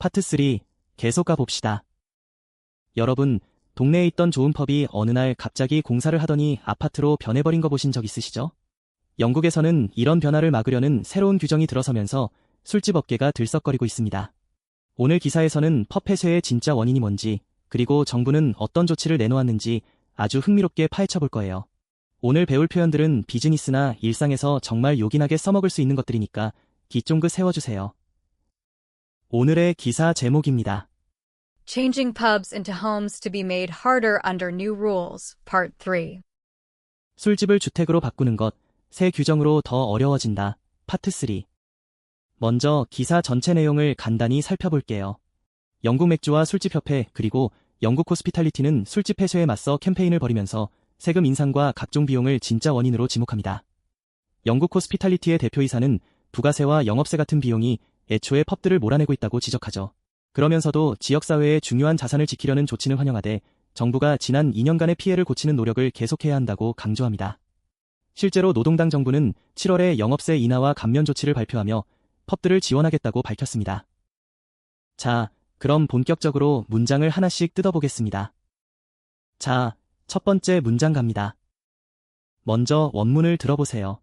파트 3, 계속 가봅시다. 여러분, 동네에 있던 좋은 펍이 어느 날 갑자기 공사를 하더니 아파트로 변해버린 거 보신 적 있으시죠? 영국에서는 이런 변화를 막으려는 새로운 규정이 들어서면서 술집 업계가 들썩거리고 있습니다. 오늘 기사에서는 펍 폐쇄의 진짜 원인이 뭔지, 그리고 정부는 어떤 조치를 내놓았는지 아주 흥미롭게 파헤쳐 볼 거예요. 오늘 배울 표현들은 비즈니스나 일상에서 정말 요긴하게 써먹을 수 있는 것들이니까 귀 쫑긋 세워주세요. 오늘의 기사 제목입니다. Changing pubs into homes to be made harder under new rules, Part 3. 술집을 주택으로 바꾸는 것, 새 규정으로 더 어려워진다, 파트 3. 먼저 기사 전체 내용을 간단히 살펴볼게요. 영국 맥주와 술집협회 그리고 영국 호스피탈리티는 술집 폐쇄에 맞서 캠페인을 벌이면서 세금 인상과 각종 비용을 진짜 원인으로 지목합니다. 영국 호스피탈리티의 대표이사는 부가세와 영업세 같은 비용이 애초에 펍들을 몰아내고 있다고 지적하죠. 그러면서도 지역사회의 중요한 자산을 지키려는 조치는 환영하되 정부가 지난 2년간의 피해를 고치는 노력을 계속해야 한다고 강조합니다. 실제로 노동당 정부는 7월에 영업세 인하와 감면 조치를 발표하며 펍들을 지원하겠다고 밝혔습니다. 자, 그럼 본격적으로 문장을 하나씩 뜯어보겠습니다. 자, 첫 번째 문장 갑니다. 먼저 원문을 들어보세요.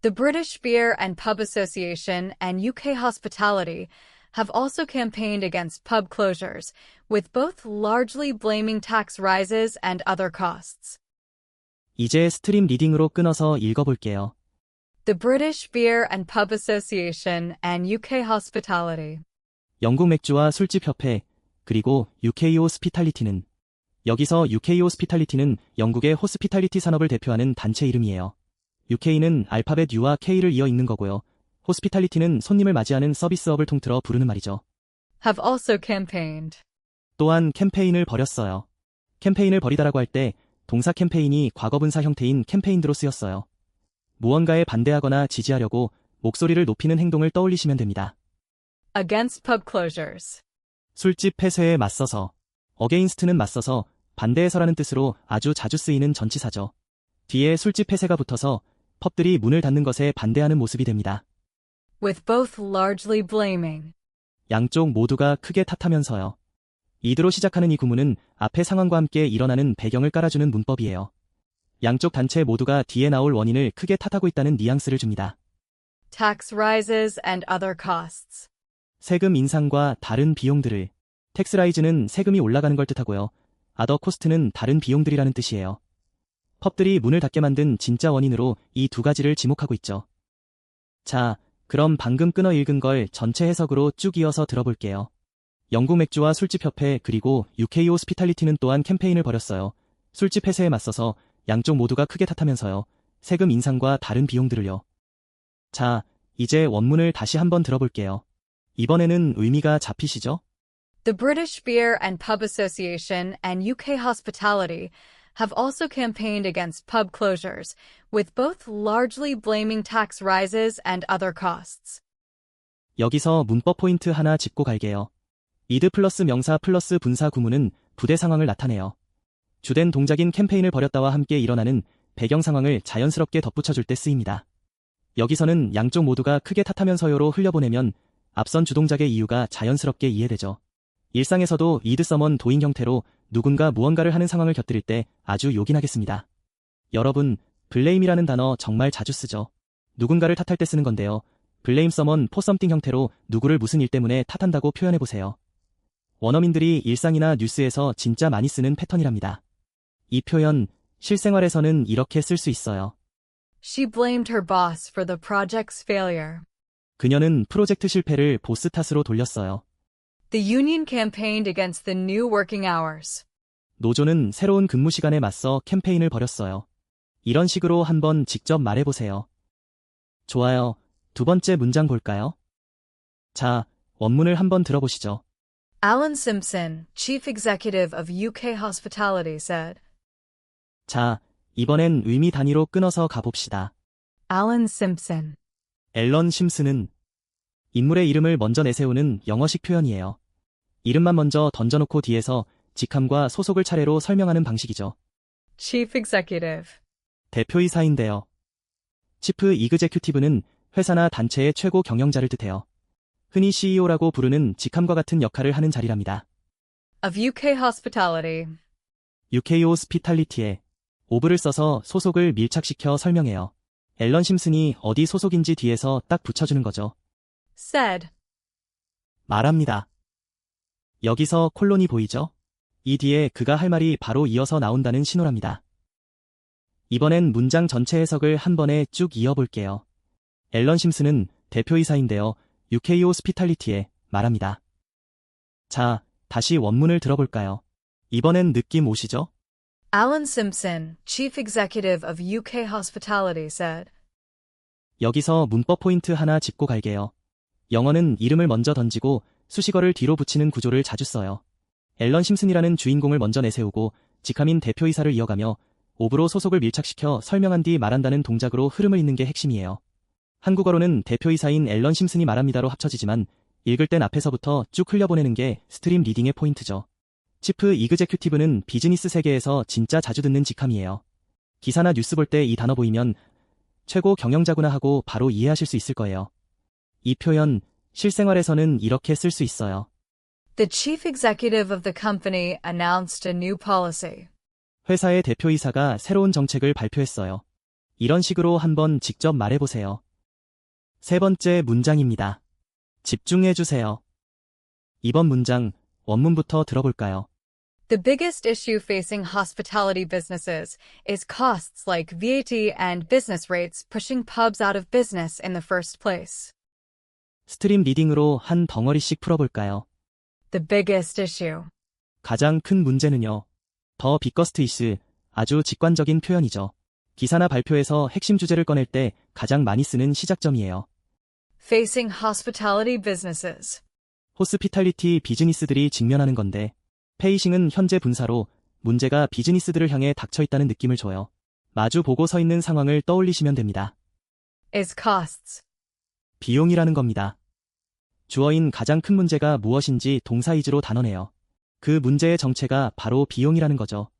The British Beer and Pub Association and UK Hospitality have also campaigned against pub closures, with both largely blaming tax rises and other costs. 이제 스트림 리딩으로 끊어서 읽어볼게요. The British Beer and Pub Association and UK Hospitality. 영국 맥주와 술집 협회, 그리고 UK 호스피탈리티는, 여기서 UK 호스피탈리티는 영국의 호스피탈리티 산업을 대표하는 단체 이름이에요. UK는 알파벳 U와 K를 이어 읽는 거고요. 호스피탈리티는 손님을 맞이하는 서비스업을 통틀어 부르는 말이죠. Have also campaigned. 또한 캠페인을 벌였어요. 캠페인을 벌이다라고 할 때 동사 캠페인이 과거분사 형태인 캠페인드로 쓰였어요. 무언가에 반대하거나 지지하려고 목소리를 높이는 행동을 떠올리시면 됩니다. Against pub closures. 술집 폐쇄에 맞서서, against는 맞서서, 반대해서라는 뜻으로 아주 자주 쓰이는 전치사죠. 뒤에 술집 폐쇄가 붙어서 펍들이 문을 닫는 것에 반대하는 모습이 됩니다. With both largely blaming. 양쪽 모두가 크게 탓하면서요. 이드로 시작하는 이 구문은 앞의 상황과 함께 일어나는 배경을 깔아주는 문법이에요. 양쪽 단체 모두가 뒤에 나올 원인을 크게 탓하고 있다는 뉘앙스를 줍니다. Tax rises and other costs. 세금 인상과 다른 비용들을, 텍스라이즈는 세금이 올라가는 걸 뜻하고요. 아더 코스트는 다른 비용들이라는 뜻이에요. 펍들이 문을 닫게 만든 진짜 원인으로 이 두 가지를 지목하고 있죠. 자, 그럼 방금 끊어 읽은 걸 전체 해석으로 쭉 이어서 들어볼게요. 영국 맥주와 술집 협회 그리고 UK 호스피탈리티는 또한 캠페인을 벌였어요. 술집 폐쇄에 맞서서 양쪽 모두가 크게 탓하면서요. 세금 인상과 다른 비용들을요. 자, 이제 원문을 다시 한번 들어볼게요. 이번에는 의미가 잡히시죠? The British Beer and Pub Association and UK Hospitality have also campaigned against pub closures, with both largely blaming tax rises and other costs. 여기서 문법 포인트 하나 짚고 갈게요. 이드 플러스 명사 플러스 분사 구문은 부대 상황을 나타내요. 주된 동작인 캠페인을 벌였다와 함께 일어나는 배경 상황을 자연스럽게 덧붙여줄 때 쓰입니다. 여기서는 양쪽 모두가 크게 탓하면서요로 흘려보내면 앞선 주동작의 이유가 자연스럽게 이해되죠. 일상에서도 이드 서먼 도잉 형태로 누군가 무언가를 하는 상황을 곁들일 때 아주 요긴하겠습니다. 여러분, 블레임이라는 단어 정말 자주 쓰죠. 누군가를 탓할 때 쓰는 건데요. 블레임 서먼 포 썸띵 형태로 누구를 무슨 일 때문에 탓한다고 표현해보세요. 원어민들이 일상이나 뉴스에서 진짜 많이 쓰는 패턴이랍니다. 이 표현, 실생활에서는 이렇게 쓸 수 있어요. She blamed her boss for the project's failure. 그녀는 프로젝트 실패를 보스 탓으로 돌렸어요. The union campaigned against the new working hours. 노조는 새로운 근무 시간에 맞서 캠페인을 벌였어요. 이런 식으로 한번 직접 말해보세요. 좋아요. 두 번째 문장 볼까요? 자, 원문을 한번 들어보시죠. Alan Simpson, chief executive of UK Hospitality, said. 자, 이번엔 의미 단위로 끊어서 가봅시다. Alan Simpson. 앨런 심슨은 인물의 이름을 먼저 내세우는 영어식 표현이에요. 이름만 먼저 던져놓고 뒤에서 직함과 소속을 차례로 설명하는 방식이죠. Chief executive. 대표이사인데요. 치프 이그제큐티브는 회사나 단체의 최고 경영자를 뜻해요. 흔히 CEO라고 부르는 직함과 같은 역할을 하는 자리랍니다. of UK Hospitality. UK 호스피탈리티에 of를 써서 소속을 밀착시켜 설명해요. 앨런 심슨이 어디 소속인지 뒤에서 딱 붙여주는 거죠. said. 말합니다. 여기서 콜론이 보이죠? 이 뒤에 그가 할 말이 바로 이어서 나온다는 신호랍니다. 이번엔 문장 전체 해석을 한 번에 쭉 이어볼게요. 앨런 심슨은 대표이사인데요. UK 호스피탈리티에 말합니다. 자, 다시 원문을 들어볼까요? 이번엔 느낌 오시죠? Alan Simpson, Chief Executive of UK Hospitality, said. 여기서 문법 포인트 하나 짚고 갈게요. 영어는 이름을 먼저 던지고 수식어를 뒤로 붙이는 구조를 자주 써요. 앨런 심슨이라는 주인공을 먼저 내세우고 직함인 대표이사를 이어가며 of로 소속을 밀착시켜 설명한 뒤 말한다는 동작으로 흐름을 잇는 게 핵심이에요. 한국어로는 대표이사인 앨런 심슨이 말합니다로 합쳐지지만 읽을 땐 앞에서부터 쭉 흘려보내는 게 스트림 리딩의 포인트죠. 치프 이그제큐티브는 비즈니스 세계에서 진짜 자주 듣는 직함이에요. 기사나 뉴스 볼 때 이 단어 보이면 최고 경영자구나 하고 바로 이해하실 수 있을 거예요. 이 표현 실생활에서는 이렇게 쓸 수 있어요. The chief executive of the company announced a new policy. 회사의 대표이사가 새로운 정책을 발표했어요. 이런 식으로 한번 직접 말해보세요. 세 번째 문장입니다. 집중해주세요. 이번 문장 원문부터 들어볼까요? The biggest issue facing hospitality businesses is costs like VAT and business rates pushing pubs out of business in the first place. 스트림 리딩으로 한 덩어리씩 풀어볼까요? The biggest issue. 가장 큰 문제는요. 더 비거스트 이슈, 아주 직관적인 표현이죠. 기사나 발표에서 핵심 주제를 꺼낼 때 가장 많이 쓰는 시작점이에요. Facing hospitality businesses. 호스피탈리티 비즈니스들이 직면하는 건데 페이싱은 현재 분사로 문제가 비즈니스들을 향해 닥쳐있다는 느낌을 줘요. 마주 보고 서 있는 상황을 떠올리시면 됩니다. Is costs. 비용이라는 겁니다. 주어인 가장 큰 문제가 무엇인지 동사이즈로 단언해요. 그 문제의 정체가 바로 비용이라는 거죠.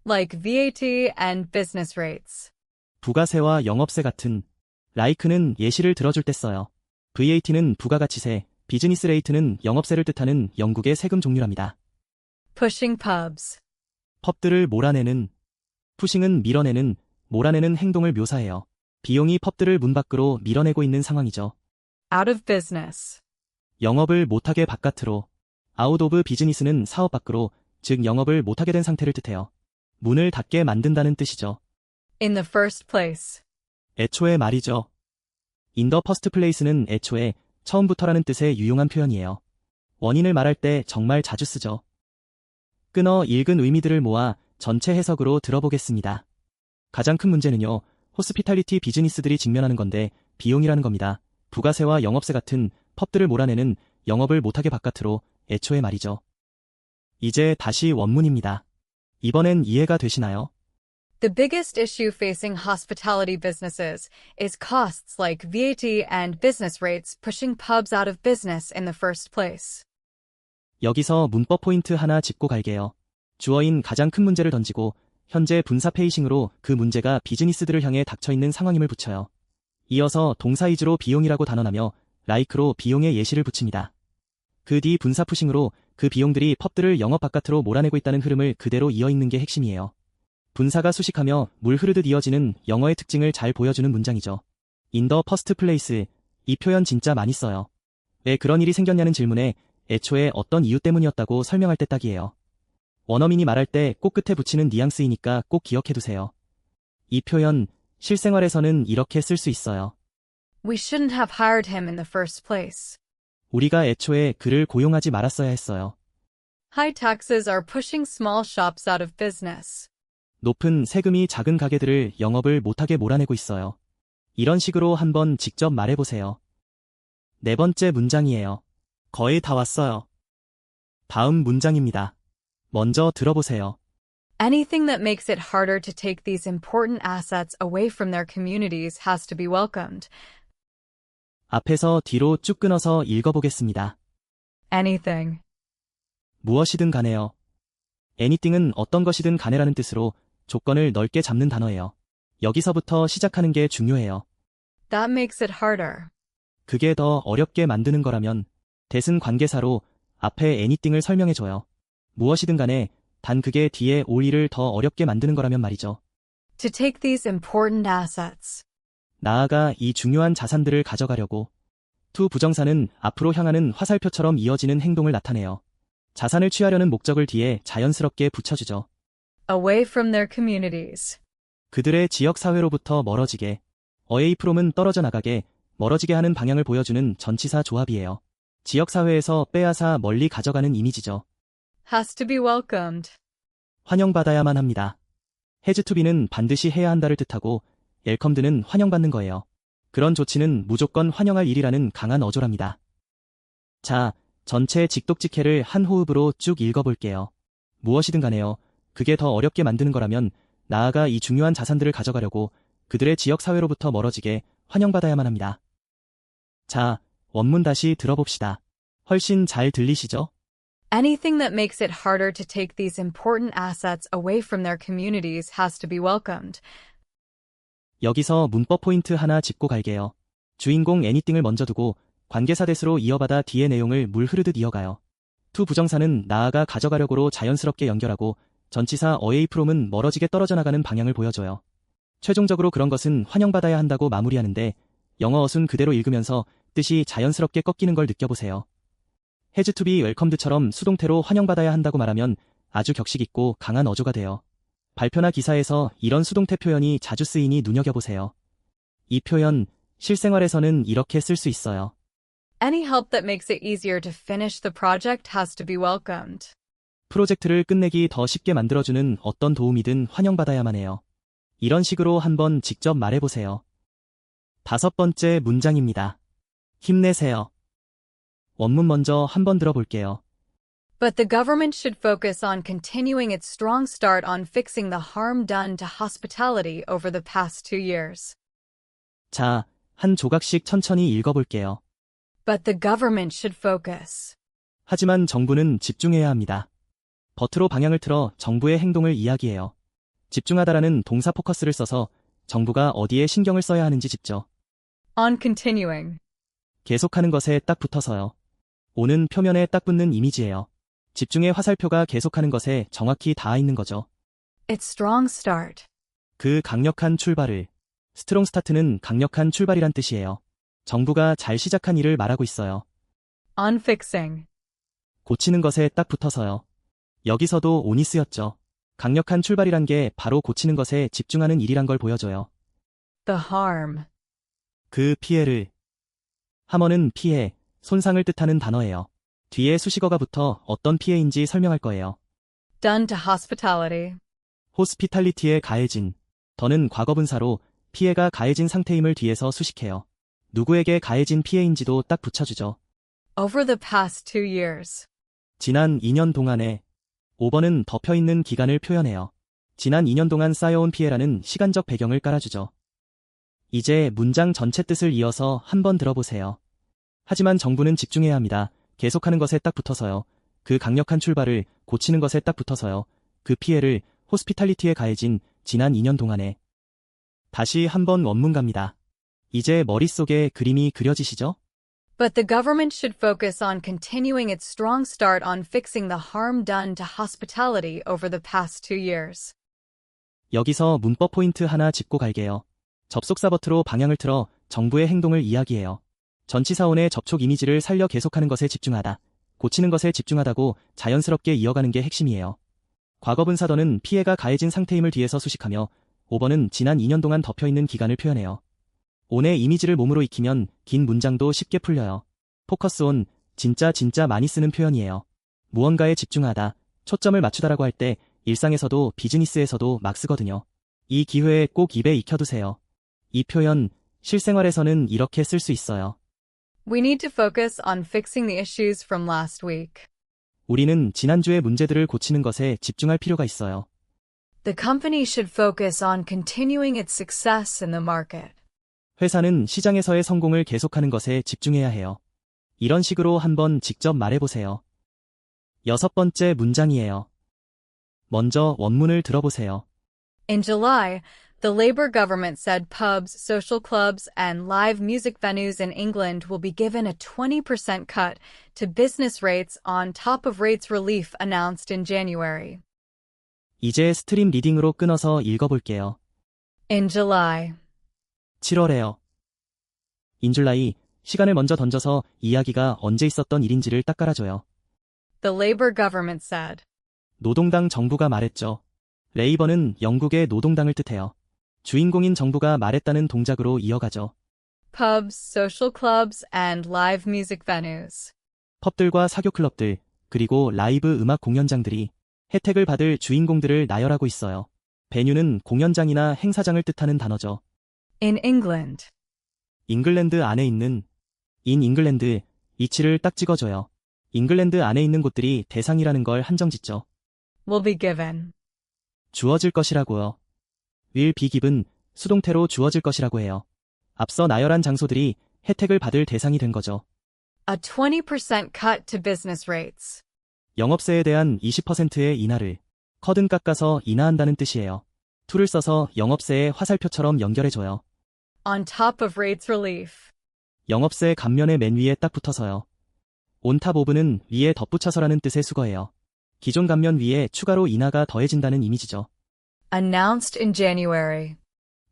Like VAT and business rates. 부가세와 영업세 같은 like는 예시를 들어줄 때 써요. VAT는 부가가치세, 비즈니스 레이트는 영업세를 뜻하는 영국의 세금 종류랍니다. Pushing pubs. 펍들을 몰아내는, 푸싱은 밀어내는, 몰아내는 행동을 묘사해요. 비용이 펍들을 문 밖으로 밀어내고 있는 상황이죠. Out of business. 영업을 못하게 바깥으로, out of business는 사업 밖으로, 즉 영업을 못하게 된 상태를 뜻해요. 문을 닫게 만든다는 뜻이죠. In the first place. 애초에 말이죠. In the first place는 애초에, 처음부터라는 뜻의 유용한 표현이에요. 원인을 말할 때 정말 자주 쓰죠. 끊어 읽은 의미들을 모아 전체 해석으로 들어보겠습니다. 가장 큰 문제는요, 호스피탈리티 비즈니스들이 직면하는 건데 비용이라는 겁니다. 부가세와 영업세 같은 펍들을 몰아내는 영업을 못하게 바깥으로 애초에 말이죠. 이제 다시 원문입니다. 이번엔 이해가 되시나요? The biggest issue facing hospitality businesses is costs like VAT and business rates pushing pubs out of business in the first place. 여기서 문법 포인트 하나 짚고 갈게요. 주어인 가장 큰 문제를 던지고 현재 분사 페이싱으로 그 문제가 비즈니스들을 향해 닥쳐있는 상황임을 붙여요. 이어서 동사이즈로 비용이라고 단언하며 like로 비용의 예시를 붙입니다. 그 뒤 분사 푸싱으로 그 비용들이 펍들을 영업 바깥으로 몰아내고 있다는 흐름을 그대로 이어있는 게 핵심이에요. 분사가 수식하며 물 흐르듯 이어지는 영어의 특징을 잘 보여주는 문장이죠. In the first place, 이 표현 진짜 많이 써요. 왜 그런 일이 생겼냐는 질문에 애초에 어떤 이유 때문이었다고 설명할 때 딱이에요. 원어민이 말할 때 꼭 끝에 붙이는 뉘앙스이니까 꼭 기억해두세요. 이 표현, 실생활에서는 이렇게 쓸 수 있어요. We shouldn't have hired him in the first place. 우리가 애초에 그를 고용하지 말았어야 했어요. High taxes are pushing small shops out of business. 높은 세금이 작은 가게들을 영업을 못하게 몰아내고 있어요. 이런 식으로 한번 직접 말해보세요. 네 번째 문장이에요. 거의 다 왔어요. 다음 문장입니다. 먼저 들어보세요. Anything that makes it harder to take these important assets away from their communities has to be welcomed. 앞에서 뒤로 쭉 끊어서 읽어보겠습니다. Anything. 무엇이든 간에요. anything은 어떤 것이든 간에라는 뜻으로 조건을 넓게 잡는 단어예요. 여기서부터 시작하는 게 중요해요. That makes it harder. 그게 더 어렵게 만드는 거라면 대승 관계사로 앞에 anything을 설명해줘요. 무엇이든 간에 단 그게 뒤에 올 일을 더 어렵게 만드는 거라면 말이죠. To take these important assets. 나아가 이 중요한 자산들을 가져가려고. to 부정사는 앞으로 향하는 화살표처럼 이어지는 행동을 나타내요. 자산을 취하려는 목적을 뒤에 자연스럽게 붙여주죠. Away from their communities. 그들의 지역사회로부터 멀어지게. away from은 떨어져 나가게, 멀어지게 하는 방향을 보여주는 전치사 조합이에요. 지역사회에서 빼앗아 멀리 가져가는 이미지죠. Has to be welcomed. 환영받아야만 합니다. has to be는 반드시 해야 한다를 뜻하고 welcomed는 환영받는 거예요. 그런 조치는 무조건 환영할 일이라는 강한 어조랍니다. 자, 전체 직독직해를 한 호흡으로 쭉 읽어볼게요. 무엇이든 간에요. 그게 더 어렵게 만드는 거라면 나아가 이 중요한 자산들을 가져가려고 그들의 지역사회로부터 멀어지게 환영받아야만 합니다. 자, 원문 다시 들어봅시다. 훨씬 잘 들리시죠? Anything that makes it harder to take these important assets away from their communities has to be welcomed. 여기서 문법 포인트 하나 짚고 갈게요. 주인공 anything을 먼저 두고 관계사 대수로 이어받아 뒤의 내용을 물 흐르듯 이어가요. to 부정사는 나아가 가져가려고로 자연스럽게 연결하고 전치사 away from은 멀어지게 떨어져 나가는 방향을 보여줘요. 최종적으로 그런 것은 환영받아야 한다고 마무리하는데 영어 어순 그대로 읽으면서 뜻이 자연스럽게 꺾이는 걸 느껴보세요. has to be welcomed처럼 수동태로 환영받아야 한다고 말하면 아주 격식 있고 강한 어조가 돼요. 발표나 기사에서 이런 수동태 표현이 자주 쓰이니 눈여겨보세요. 이 표현, 실생활에서는 이렇게 쓸 수 있어요. Any help that makes it easier to finish the project has to be welcomed. 프로젝트를 끝내기 더 쉽게 만들어주는 어떤 도움이든 환영받아야만 해요. 이런 식으로 한번 직접 말해보세요. 5번째 문장입니다. 힘내세요. 원문 먼저 한번 들어볼게요. But the government should focus on continuing its strong start on fixing the harm done to hospitality over the past 2 years. 자, 한 조각씩 천천히 읽어볼게요. But the government should focus. 하지만 정부는 집중해야 합니다. 버트로 방향을 틀어 정부의 행동을 이야기해요. 집중하다라는 동사 포커스를 써서 정부가 어디에 신경을 써야 하는지 짚죠. On continuing. 계속하는 것에 딱 붙어서요. 오는 표면에 딱 붙는 이미지예요. 집중의 화살표가 계속하는 것에 정확히 닿아 있는 거죠. Its strong start. 그 강력한 출발을. 스트롱 스타트는 강력한 출발이란 뜻이에요. 정부가 잘 시작한 일을 말하고 있어요. On fixing. 고치는 것에 딱 붙어서요. 여기서도 on이 쓰였죠. 강력한 출발이란 게 바로 고치는 것에 집중하는 일이란 걸 보여줘요. The harm. 그 피해를. 함어는 피해, 손상을 뜻하는 단어예요. 뒤에 수식어가 붙어 어떤 피해인지 설명할 거예요. Done to hospitality. 호스피탈리티에 가해진. 더는 과거분사로 피해가 가해진 상태임을 뒤에서 수식해요. 누구에게 가해진 피해인지도 딱 붙여주죠. Over the past 2 years. 지난 2년 동안에. 5번은 덮여있는 기간을 표현해요. 지난 2년 동안 쌓여온 피해라는 시간적 배경을 깔아주죠. 이제 문장 전체 뜻을 이어서 한번 들어보세요. 하지만 정부는 집중해야 합니다. 계속하는 것에 딱 붙어서요. 그 강력한 출발을 고치는 것에 딱 붙어서요. 그 피해를 호스피탈리티에 가해진 지난 2년 동안에. 다시 한번 원문 갑니다. 이제 머릿속에 그림이 그려지시죠? But the government should focus on continuing its strong start on fixing the harm done to hospitality over the past 2 years. 여기서 문법 포인트 하나 짚고 갈게요. 접속사 버트로 방향을 틀어 정부의 행동을 이야기해요. 전치사원의 접촉 이미지를 살려 계속하는 것에 집중하다, 고치는 것에 집중하다고 자연스럽게 이어가는 게 핵심이에요. 과거분사더는 피해가 가해진 상태임을 뒤에서 수식하며 5번은 지난 2년 동안 덮여있는 기간을 표현해요. on의 이미지를 몸으로 익히면 긴 문장도 쉽게 풀려요. 포커스 on, 진짜 많이 쓰는 표현이에요. 무언가에 집중하다, 초점을 맞추다라고 할 때 일상에서도 비즈니스에서도 막 쓰거든요. 이 기회에 꼭 입에 익혀두세요. 이 표현, 실생활에서는 이렇게 쓸 수 있어요. We need to focus on fixing the issues from last week. 우리는 지난주의 문제들을 고치는 것에 집중할 필요가 있어요. The company should focus on continuing its success in the market. 회사는 시장에서의 성공을 계속하는 것에 집중해야 해요. 이런 식으로 한번 직접 말해보세요. 6번째 문장이에요. 먼저 원문을 들어보세요. In July, The Labour government said pubs, social clubs, and live music venues in England will be given a 20% cut to business rates on top of rates relief announced in January. 이제 스트림 리딩으로 끊어서 읽어볼게요. In July, 7월에요. In July, 시간을 먼저 던져서 이야기가 언제 있었던 일인지를 딱 깔아줘요. the Labour government said. 노동당 정부가 말했죠. 레이버는 영국의 노동당을 뜻해요. 주인공인 정부가 말했다는 동작으로 이어가죠. Pubs, social clubs, and live music venues. 펍들과 사교 클럽들, 그리고 라이브 음악 공연장들이 혜택을 받을 주인공들을 나열하고 있어요. 베뉴는 공연장이나 행사장을 뜻하는 단어죠. In England, 잉글랜드 안에 있는 in 잉글랜드 이치를 딱 찍어줘요. 잉글랜드 안에 있는 곳들이 대상이라는 걸 한정짓죠. will be given. 주어질 것이라고요. will be given 수동태로 주어질 것이라고 해요. 앞서 나열한 장소들이 혜택을 받을 대상이 된 거죠. A 20% cut to business rates. 영업세에 대한 20%의 인하를 커든 깎아서 인하한다는 뜻이에요. to를 써서 영업세의 화살표처럼 연결해줘요. On top of rates relief. 영업세 감면의 맨 위에 딱 붙어서요. on top of는 위에 덧붙여서라는 뜻의 수거예요. 기존 감면 위에 추가로 인하가 더해진다는 이미지죠. Announced in January.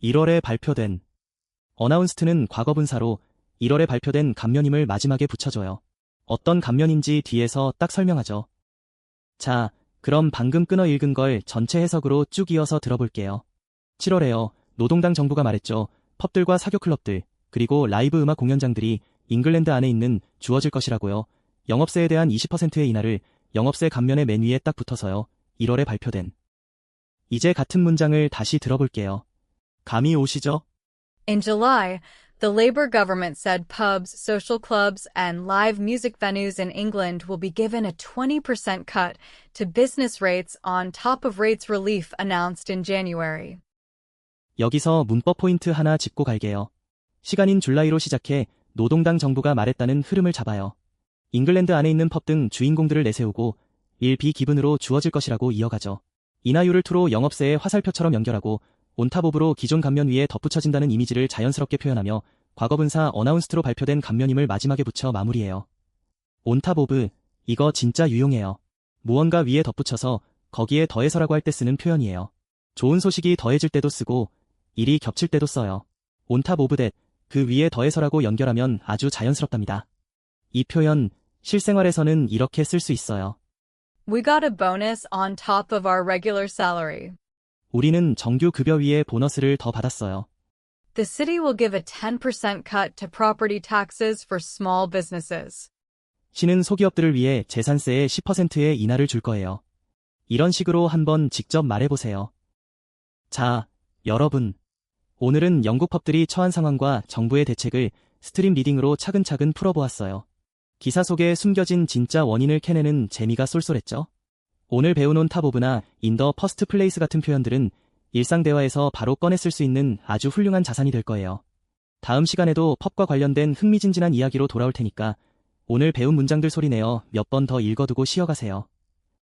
1월에 발표된 announced는 과거분사로 1월에 발표된 감면임을 마지막에 붙여줘요. 어떤 감면인지 뒤에서 딱 설명하죠. 자, 그럼 방금 끊어 읽은 걸 전체 해석으로 쭉 이어서 들어볼게요. 7월에요. 노동당 정부가 말했죠. 펍들과 사교 클럽들, 그리고 라이브 음악 공연장들이 잉글랜드 안에 있는 주어질 것이라고요. 영업세에 대한 20%의 인하를 영업세 감면의 맨 위에 딱 붙어서요. 1월에 발표된. 이제 같은 문장을 다시 들어볼게요. 감이 오시죠? In July, the Labour government said pubs, social clubs, and live music venues in England will be given a 20% cut to business rates on top of rates relief announced in January. 여기서 문법 포인트 하나 짚고 갈게요. 시간인 줄라이로 시작해 노동당 정부가 말했다는 흐름을 잡아요. 잉글랜드 안에 있는 펍 등 주인공들을 내세우고 will be given으로 주어질 것이라고 이어가죠. 인하율을 to로 영업세의 화살표처럼 연결하고 on top of로 기존 감면 위에 덧붙여진다는 이미지를 자연스럽게 표현하며 과거분사 announced로 발표된 감면임을 마지막에 붙여 마무리해요. on top of, 이거 진짜 유용해요. 무언가 위에 덧붙여서 거기에 더해서라고 할 때 쓰는 표현이에요. 좋은 소식이 더해질 때도 쓰고 일이 겹칠 때도 써요. on top of that, 그 위에 더해서라고 연결하면 아주 자연스럽답니다. 이 표현, 실생활에서는 이렇게 쓸 수 있어요. We got a bonus on top of our regular salary. 우리는 정규 급여 위에 보너스를 더 받았어요. The city will give a 10% cut to property taxes for small businesses. 시는 소기업들을 위해 재산세의 10%의 인하를 줄 거예요. 이런 식으로 한번 직접 말해보세요. 자, 여러분. 오늘은 영국 펍들이 처한 상황과 정부의 대책을 스트림 리딩으로 차근차근 풀어보았어요. 기사 속에 숨겨진 진짜 원인을 캐내는 재미가 쏠쏠했죠? 오늘 배운 on top of나 in the first place 같은 표현들은 일상 대화에서 바로 꺼내 쓸 수 있는 아주 훌륭한 자산이 될 거예요. 다음 시간에도 펍과 관련된 흥미진진한 이야기로 돌아올 테니까 오늘 배운 문장들 소리내어 몇 번 더 읽어두고 쉬어가세요.